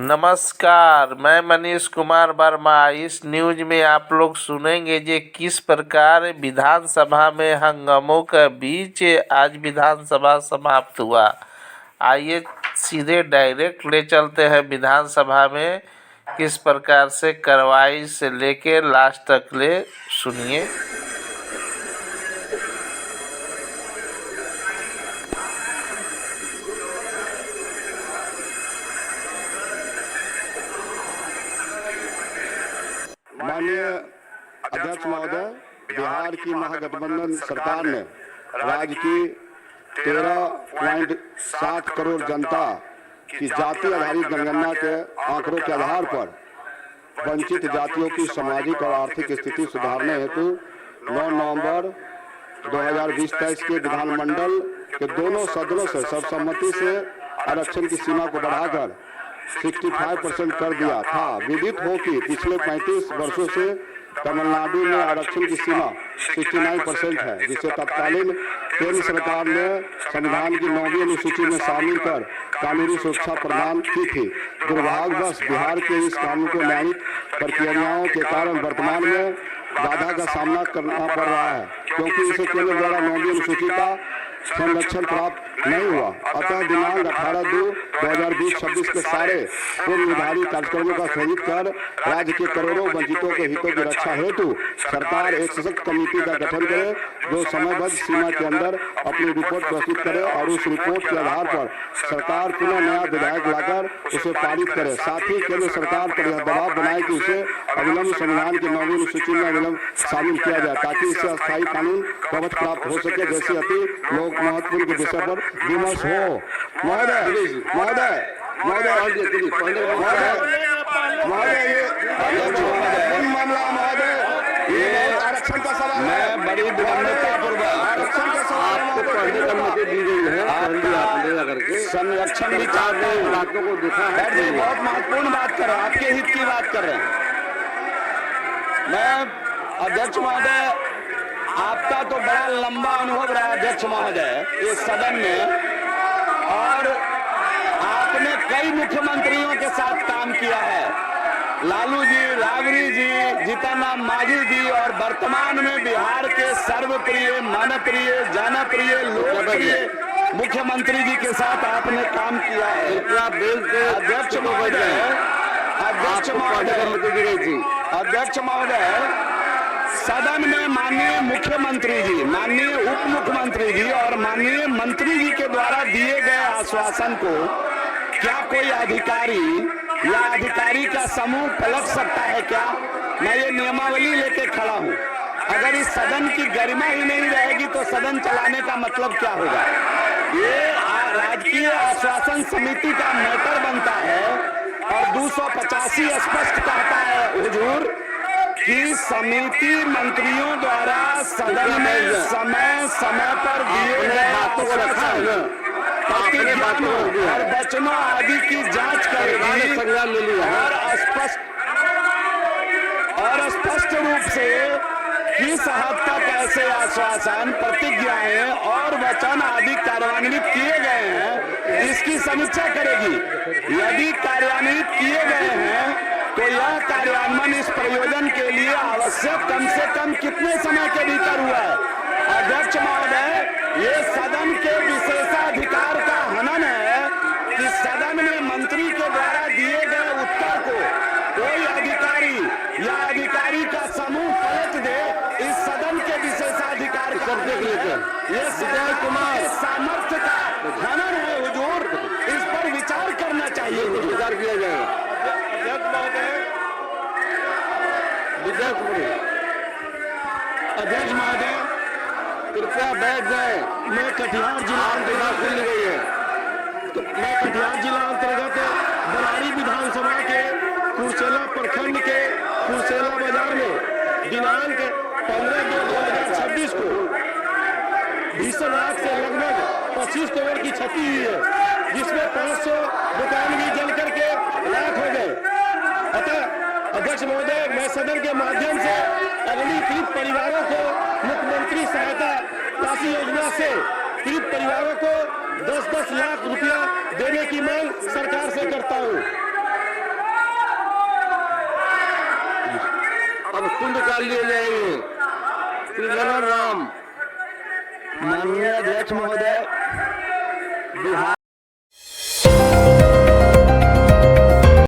नमस्कार, मैं मनीष कुमार वर्मा। इस न्यूज में आप लोग सुनेंगे कि किस प्रकार विधानसभा में हंगामों के बीच आज विधानसभा समाप्त हुआ। आइए सीधे डायरेक्ट ले चलते हैं विधानसभा में किस प्रकार से कार्रवाई से लेके लास्ट तक ले सुनिए। माननीय अध्यक्ष महोदय, बिहार की महागठबंधन सरकार ने राज्य की 13.7 करोड़ जनता की जाति आधारित जनगणना के आंकड़ों के आधार पर वंचित जातियों की सामाजिक और आर्थिक स्थिति सुधारने हेतु 9 नवंबर 2020-23 के विधानमंडल के दोनों सदनों से सर्वसम्मति से आरक्षण की सीमा को बढ़ाकर 65% कर दिया था। विदित हो कि पिछले 35 वर्षों से तमिलनाडु में आरक्षण की सीमा 69% है, जिसे तत्कालीन केंद्र सरकार ने संविधान की 9वीं अनुसूची में शामिल कर कानूनी सुरक्षा प्रदान की थी। दुर्भाग्यवश बिहार के इस कानून को न्यायिक प्रक्रियाओं के कारण वर्तमान में बाधा का सामना करना पड़ रहा है, क्योंकि इसे केंद्र द्वारा 9वीं अनुसूची का संरक्षण प्राप्त नहीं हुआ। अतः दिनांक 18/2/2020-26 के सारे पूर्व निर्धारित कार्यक्रमों का स्थगित कर राज्य के करोड़ों वंचितों के हितों की रक्षा हेतु सरकार एक सशक्त कमेटी का गठन करे, जो समयबद्ध सीमा के अंदर अपनी रिपोर्ट प्रस्तुत करे और उस रिपोर्ट के आधार पर सरकार पुनः नया विधेयक लाकर उसे पारित करे। साथ ही केंद्र सरकार पर यह दबाव बनाए कि उसे अविलंब संविधान की 9वीं अनुसूची में अविलंब शामिल किया जाए, ताकि इससे अस्थायी कानून कवच प्राप्त हो सके, जैसे अति लोग महत्वपूर्ण के विषय पर विमर्श हो। महोदय आरक्षण का सवाल मैं बड़ी विनम्रतापूर्वक आरक्षण का सवाल आपको पढ़ने की अनुमति दी गई है। संरक्षण विचार बातों को देखा है, बहुत महत्वपूर्ण बात कर रहे हैं, आपके हित की बात कर रहे हैं। मैं अध्यक्ष महोदय, आपका तो बड़ा लंबा अनुभव रहा अध्यक्ष महोदय इस सदन में, और आपने कई मुख्यमंत्रियों के साथ काम किया है, लालू जी, राबड़ी जी, जीतन राम मांझी जी, और वर्तमान में बिहार के सर्वप्रिय, मनप्रिय, जनप्रिय, लोकप्रिय मुख्यमंत्री जी के साथ आपने काम किया है। अध्यक्ष महोदय, सदन में माननीय मुख्यमंत्री जी, माननीय उप मुख्यमंत्री जी और माननीय मंत्री जी के द्वारा दिए गए आश्वासन को क्या कोई अधिकारी या अधिकारी का समूह पलट सकता है क्या? मैं ये नियमावली लेके खड़ा हूँ। अगर इस सदन की गरिमा ही नहीं रहेगी तो सदन चलाने का मतलब क्या होगा? ये राजकीय आश्वासन समिति का मैटर बनता है और 285 स्पष्ट कहता है हुजूर कि समिति मंत्रियों द्वारा सदन में समय समय पर दिए गए और वचनों आदि की जांच करेगी और स्पष्ट रूप से किस हद तक ऐसे आश्वासन, प्रतिज्ञाएं और वचन आदि कार्यान्वित किए गए हैं, इसकी समीक्षा करेगी। यदि कार्यान्वित किए गए हैं तो यह कार्यान्वयन इस प्रयोजन के लिए आवश्यक कम से कम कितने समय के भीतर हुआ है? अध्यक्ष महोदय, ये सदन के विशेषाधिकार का हनन है कि सदन में मंत्री के द्वारा दिए गए उत्तर को कोई अधिकारी या अधिकारी का समूह पलट दे। इस सदन के विशेषाधिकार का ये विजय कुमार सामर्थ्य का हनन है हुजूर, इस पर विचार करना चाहिए, विचार किया जाएगा। अध्यक्ष महोदय, कृपया बैठ जाए। मैं कटिहार जिला खुल गई है, तो मैं कटिहार जिला अंतर्गत बरारी विधानसभा के कुर्सेला प्रखंड के कुर्सेला बाजार में दिनांक 15/2/2026 को भीषण आग से लगभग 25 करोड़ की क्षति हुई है, जिसमें 500 दुकान भी जल करके राख हो गए। अतः अध्यक्ष महोदय, मैं सदन के माध्यम से अगली पीड़ित परिवारों को मुख्यमंत्री सहायता राशि योजना से पीड़ित परिवारों को 10-10 लाख रुपया देने की मांग सरकार से करता हूँ। अब कुंड कर लिए जाएंगे। श्री ललन राम। माननीय अध्यक्ष महोदय, बिहार